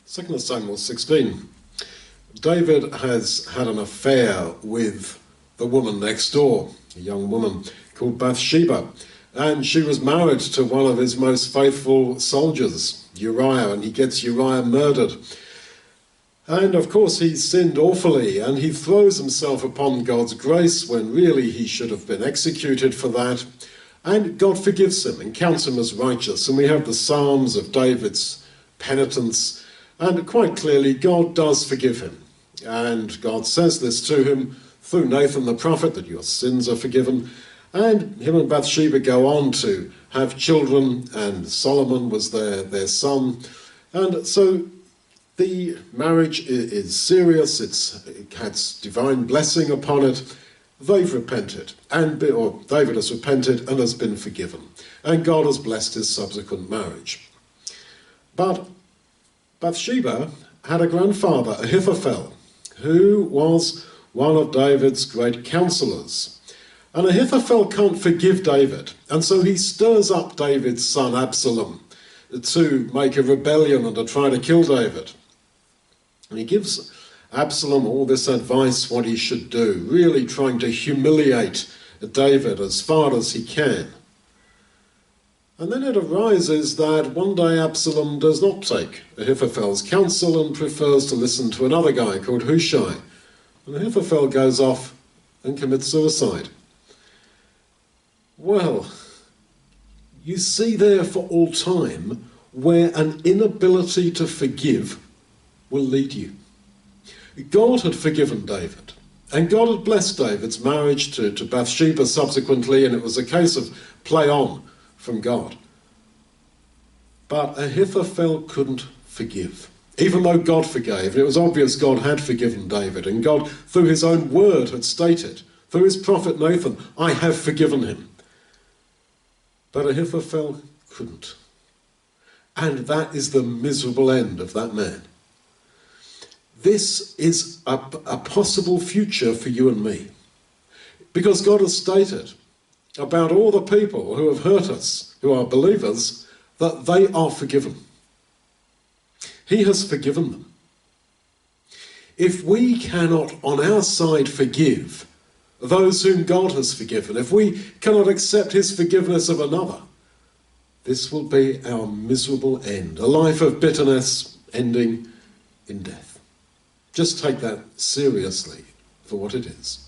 2 Samuel 16. David has had an affair with the woman next door, a young woman called Bathsheba, and she was married to one of his most faithful soldiers, Uriah, and he gets Uriah murdered. And of course he sinned awfully, and he throws himself upon God's grace when really he should have been executed for that. And God forgives him and counts him as righteous. And we have the Psalms of David's penitence, and quite clearly God does forgive him. And God says this to him through Nathan the prophet, that your sins are forgiven. And him and Bathsheba go on to have children, and Solomon was their son. And so the marriage is serious, it has divine blessing upon it. They've repented, or David has repented and has been forgiven. And God has blessed his subsequent marriage. But Bathsheba had a grandfather, Ahithophel, who was one of David's great counselors. And Ahithophel can't forgive David, and so he stirs up David's son Absalom to make a rebellion and to try to kill David. And he gives Absalom all this advice what he should do, really trying to humiliate David as far as he can. And then it arises that one day Absalom does not take Ahithophel's counsel and prefers to listen to another guy called Hushai. And Ahithophel goes off and commits suicide. Well, you see there for all time where an inability to forgive will lead you. God had forgiven David, and God had blessed David's marriage to Bathsheba subsequently, and it was a case of play on from God. But Ahithophel couldn't forgive, even though God forgave. And it was obvious God had forgiven David, and God, through his own word, had stated, through his prophet Nathan, I have forgiven him. But Ahithophel couldn't. And that is the miserable end of that man. This is a possible future for you and me. Because God has stated about all the people who have hurt us, who are believers, that they are forgiven. He has forgiven them. If we cannot on our side forgive those whom God has forgiven, if we cannot accept his forgiveness of another, this will be our miserable end, a life of bitterness ending in death. Just take that seriously for what it is.